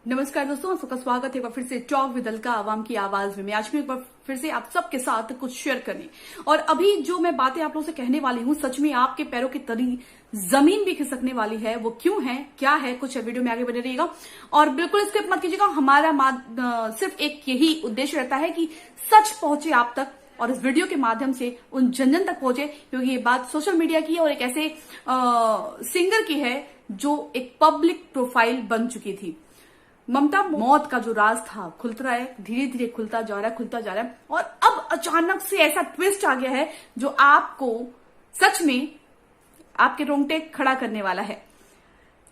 नमस्कार दोस्तों, सबका स्वागत है एक बार फिर से टॉक विद अलका आवाम की आवाज में। आज मैं एक बार फिर से आप सबके साथ कुछ शेयर करने और अभी जो मैं बातें आप लोगों से कहने वाली हूं, सच में आपके पैरों की तली जमीन भी खिसकने वाली है। वो क्यों है, क्या है, कुछ वीडियो में आगे बने रहिएगा और बिल्कुल स्किप मत कीजिएगा। हमारा सिर्फ एक यही उद्देश्य रहता है कि सच पहुंचे आप तक और इस वीडियो के माध्यम से उन जन जन तक पहुंचे, क्योंकि ये बात सोशल मीडिया की है और एक ऐसे सिंगर की है जो एक पब्लिक प्रोफाइल बन चुकी थी। ममता मौत का जो राज था खुल रहा है, धीरे धीरे खुलता जा रहा है और अब अचानक से ऐसा ट्विस्ट आ गया है जो आपको सच में आपके रोंगटे खड़ा करने वाला है।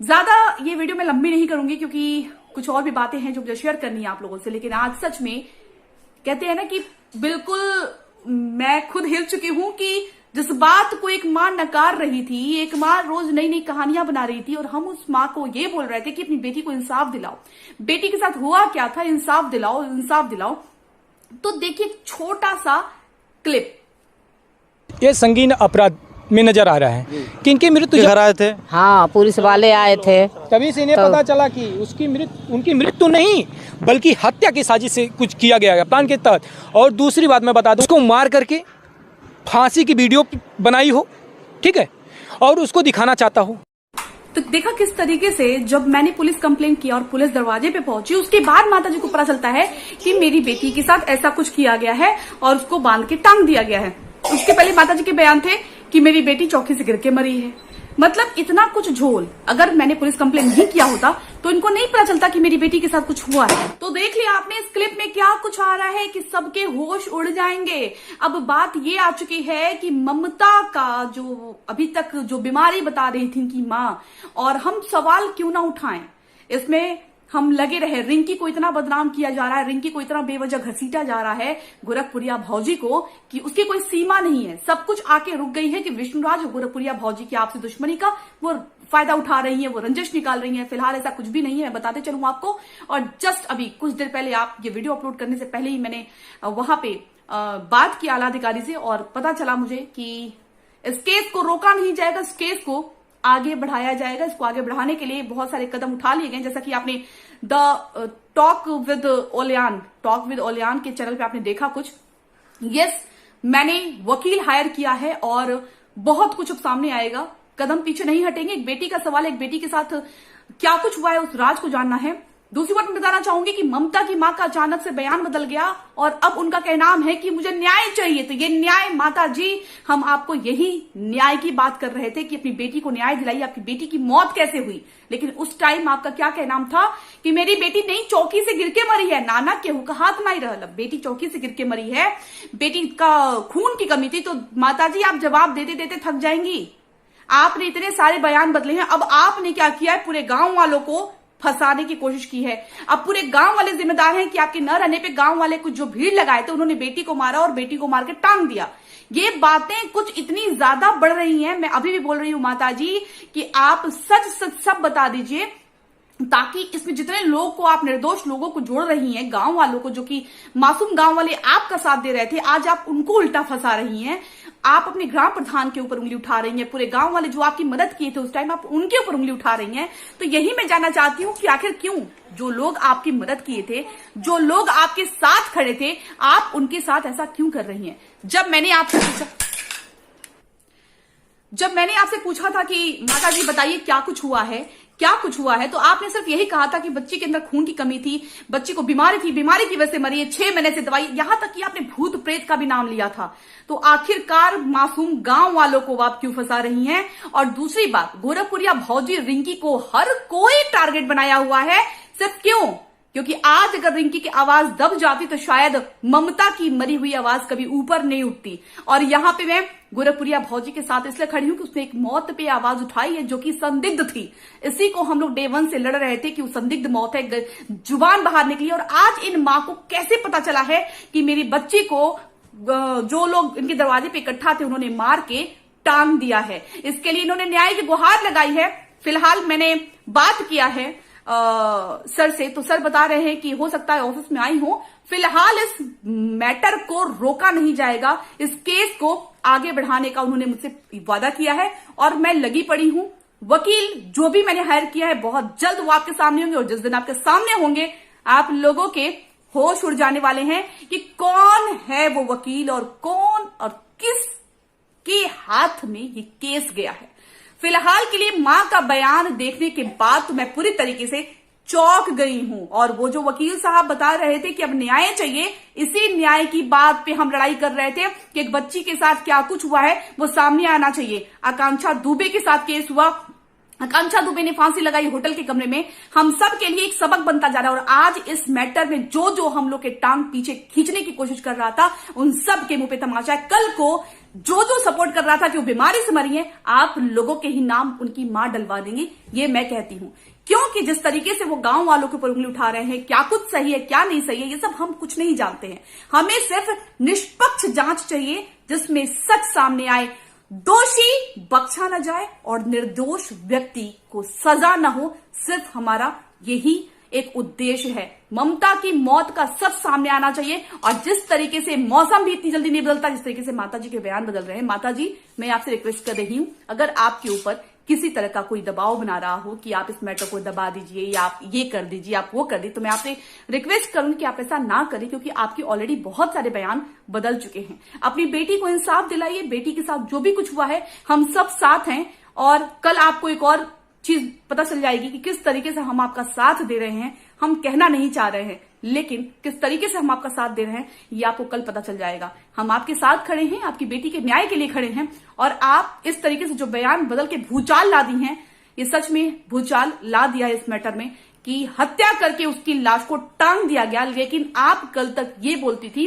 ज्यादा ये वीडियो मैं लंबी नहीं करूंगी क्योंकि कुछ और भी बातें हैं जो मुझे शेयर करनी है आप लोगों से, लेकिन आज सच में कहते हैं ना कि बिल्कुल मैं खुद हिल चुकी हूं कि जिस बात को एक मां नकार रही थी, एक मां रोज नई नई कहानियां बना रही थी और हम उस मां को ये बोल रहे थे कि अपनी बेटी को इंसाफ दिलाओ, बेटी के साथ हुआ क्या था, इंसाफ दिलाओ इंसाफ दिलाओ। तो देखिए छोटा सा क्लिप। ये संगीन अपराध में नजर आ रहा है कि इनकी मृत्यु घर आए थे। हाँ, पुलिस वाले आए थे, तभी से इन्हें पता चला कि उनकी मृत्यु नहीं बल्कि हत्या की साजिश से कुछ किया गया है प्लान के तहत। और दूसरी बात मैं बता दूं, उसको मार करके फांसी की वीडियो बनाई हो, ठीक है, और उसको दिखाना चाहता हूं। तो देखा किस तरीके से जब मैंने पुलिस कंप्लेंट किया और पुलिस दरवाजे पे पहुंची, उसके बाद माताजी को पता चलता है कि मेरी बेटी के साथ ऐसा कुछ किया गया है और उसको बांध के टांग दिया गया है। उसके पहले माताजी के बयान थे कि मेरी बेटी चौकी से गिर के मरी है। मतलब इतना कुछ झोल। अगर मैंने पुलिस कंप्लेंट नहीं किया होता तो इनको नहीं पता चलता कि मेरी बेटी के साथ कुछ हुआ है। तो देख लिया आपने इस क्लिप में क्या कुछ आ रहा है कि सबके होश उड़ जाएंगे। अब बात ये आ चुकी है कि ममता का जो अभी तक जो बीमारी बता रही थी इनकी मां, और हम सवाल क्यों ना उठाएं, इसमें हम लगे रहे। रिंकी को इतना बदनाम किया जा रहा है, रिंकी को इतना बेवजह घसीटा जा रहा है गोरखपुरिया भौजी को कि उसकी कोई सीमा नहीं है। सब कुछ आके रुक गई है कि विष्णुराज और गोरखपुरिया भौजी की आपसी दुश्मनी का वो फायदा उठा रही है, वो रंजिश निकाल रही है। फिलहाल ऐसा कुछ भी नहीं है, मैं बताते चलूं आपको। और जस्ट अभी कुछ देर पहले, आप ये वीडियो अपलोड करने से पहले ही मैंने वहां पे बात की आला अधिकारी से और पता चला मुझे कि इस केस को रोका नहीं जाएगा, इस केस को आगे बढ़ाया जाएगा। इसको आगे बढ़ाने के लिए बहुत सारे कदम उठा लिए गए, जैसा कि आपने द टॉक विद ओलियान के चैनल पे आपने देखा कुछ। यस, मैंने वकील हायर किया है और बहुत कुछ अब सामने आएगा, कदम पीछे नहीं हटेंगे। एक बेटी का सवाल है, एक बेटी के साथ क्या कुछ हुआ है उस राज को जानना है। दूसरी बात मैं बताना चाहूंगी कि ममता की मां का अचानक से बयान बदल गया और अब उनका कहना है कि मुझे न्याय चाहिए। तो ये न्याय, माता जी, हम आपको यही न्याय की बात कर रहे थे कि अपनी बेटी को न्याय दिलाइए। आपकी बेटी की मौत कैसे हुई, लेकिन उस टाइम आपका क्या कहना था कि मेरी बेटी नहीं चौकी से गिर के मरी है। नाना केहू का हाथ नहीं रहा, बेटी चौकी से गिर के मरी है, बेटी का खून की कमी थी। तो माता जी आप जवाब देते देते थक जाएंगी। आपने इतने सारे बयान बदले हैं, अब आपने क्या किया है, पूरे गांव वालों को फंसाने की कोशिश की है। अब पूरे गांव वाले जिम्मेदार हैं कि आपके न रहने पे गांव वाले कुछ जो भीड़ लगाए थे उन्होंने बेटी को मारा और बेटी को मार के टांग दिया। ये बातें कुछ इतनी ज्यादा बढ़ रही हैं, मैं अभी भी बोल रही हूं माता जी कि आप सच सच सब बता दीजिए, ताकि इसमें जितने लोग को आप निर्दोष लोगों को जोड़ रही हैं, गांव वालों को, जो कि मासूम गांव वाले आपका साथ दे रहे थे, आज आप उनको उल्टा फंसा रही हैं। आप अपने ग्राम प्रधान के ऊपर उंगली उठा रही हैं, पूरे गांव वाले जो आपकी मदद किए थे उस टाइम आप उनके ऊपर उंगली उठा रही हैं। तो यही मैं जानना चाहती हूं कि आखिर क्यों जो लोग आपकी मदद किए थे, जो लोग आपके साथ खड़े थे, आप उनके साथ ऐसा क्यों कर रही हैं। जब मैंने आपसे पूछा था कि माता जी बताइए क्या कुछ हुआ है, तो आपने सिर्फ यही कहा था कि बच्ची के अंदर खून की कमी थी, बच्ची को बीमारी थी, बीमारी की वजह से मरी है, 6 महीने से दवाई, यहां तक कि आपने भूत प्रेत का भी नाम लिया था। तो आखिरकार मासूम गांव वालों को आप क्यों फंसा रही हैं। और दूसरी बात, गोरखपुरिया भौजी रिंकी को हर कोई टारगेट बनाया हुआ है, सिर्फ क्यों? क्योंकि आज अगर रिंकी की आवाज दब जाती तो शायद ममता की मरी हुई आवाज कभी ऊपर नहीं उठती। और यहां पे मैं गोरखपुरिया भौजी के साथ इसलिए खड़ी हूं कि उसने एक मौत पे आवाज उठाई है जो कि संदिग्ध थी। इसी को हम लोग डे 1 से लड़ रहे थे कि वो संदिग्ध मौत है, जुबान बाहर निकली। और आज इन मां को कैसे पता चला है कि मेरी बच्ची को जो लोग इनके दरवाजे पे इकट्ठा थे उन्होंने मार के टांग दिया है। इसके लिए इन्होंने न्याय की गुहार लगाई है। फिलहाल मैंने बात किया है सर से, तो सर बता रहे हैं कि हो सकता है ऑफिस में आई हो। फिलहाल इस मैटर को रोका नहीं जाएगा, इस केस को आगे बढ़ाने का उन्होंने मुझसे वादा किया है और मैं लगी पड़ी हूं वकील जो भी मैंने हायर किया है बहुत जल्द वो आपके सामने होंगे, और जिस दिन आपके सामने होंगे आप लोगों के होश उड़ जाने वाले हैं कि कौन है वो वकील और कौन और किस के हाथ में ये केस गया है। फिलहाल के लिए मां का बयान देखने के बाद तो मैं पूरी तरीके से चौंक गई हूं, और वो जो वकील साहब बता रहे थे कि अब न्याय चाहिए, इसी न्याय की बात पे हम लड़ाई कर रहे थे कि एक बच्ची के साथ क्या कुछ हुआ है वो सामने आना चाहिए। आकांक्षा दुबे के साथ केस हुआ, आकांक्षा दुबे ने फांसी लगाई होटल के कमरे में, हम सब के लिए एक सबक बनता जा रहा है। और आज इस मैटर में जो जो हम लोग के टांग पीछे खींचने की कोशिश कर रहा था उन सब के मुंह पे तमाचा है। कल को जो जो सपोर्ट कर रहा था कि वो बीमारी से मरी है, आप लोगों के ही नाम उनकी मां डलवा देंगी, ये मैं कहती हूं। क्योंकि जिस तरीके से वो गांव वालों के ऊपर उंगली उठा रहे हैं, क्या कुछ सही है क्या नहीं सही है ये सब हम कुछ नहीं जानते हैं। हमें सिर्फ निष्पक्ष जांच चाहिए जिसमें सच सामने आए, दोषी बख्शा न जाए और निर्दोष व्यक्ति को सजा न हो। सिर्फ हमारा यही एक उद्देश्य है। ममता की मौत का सच सामने आना चाहिए। और जिस तरीके से मौसम भी इतनी जल्दी नहीं बदलता, जिस तरीके से माताजी के बयान बदल रहे हैं, माताजी मैं आपसे रिक्वेस्ट कर रही हूं, अगर आपके ऊपर किसी तरह का कोई दबाव बना रहा हो कि आप इस मैटर को दबा दीजिए या आप ये कर दीजिए आप वो कर दीजिए, तो मैं आपसे रिक्वेस्ट करूंगी कि आप ऐसा ना करें, क्योंकि आपके ऑलरेडी बहुत सारे बयान बदल चुके हैं। अपनी बेटी को इंसाफ दिलाइए। बेटी के साथ जो भी कुछ हुआ है हम सब साथ हैं, और कल आपको एक और चीज पता चल जाएगी कि किस तरीके से हम आपका साथ दे रहे हैं। हम कहना नहीं चाह रहे हैं, लेकिन किस तरीके से हम आपका साथ दे रहे हैं ये आपको कल पता चल जाएगा। हम आपके साथ खड़े हैं, आपकी बेटी के न्याय के लिए खड़े हैं, और आप इस तरीके से जो बयान बदल के भूचाल ला दी हैं, ये सच में भूचाल ला दिया है इस मैटर में कि हत्या करके उसकी लाश को टांग दिया गया। लेकिन आप कल तक ये बोलती थी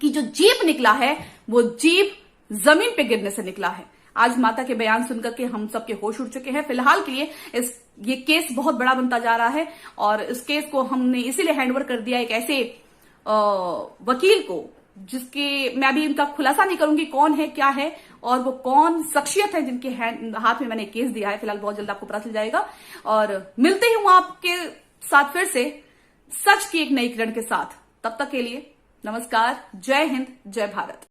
कि जो जीप निकला है वो जीप जमीन पे गिरने से निकला है। आज माता के बयान सुनकर के हम सबके होश उड़ चुके हैं। फिलहाल के लिए ये केस बहुत बड़ा बनता जा रहा है, और इस केस को हमने इसीलिए हैंडओवर कर दिया एक ऐसे वकील को जिसके मैं अभी इनका खुलासा नहीं करूंगी कौन है क्या है और वो कौन शख्सियत है जिनके हाथ में मैंने केस दिया है। फिलहाल बहुत जल्द आपको पता चल जाएगा, और मिलते ही हूं आपके साथ फिर से सच की एक नई किरण के साथ। तब तक के लिए नमस्कार, जय हिंद, जय भारत।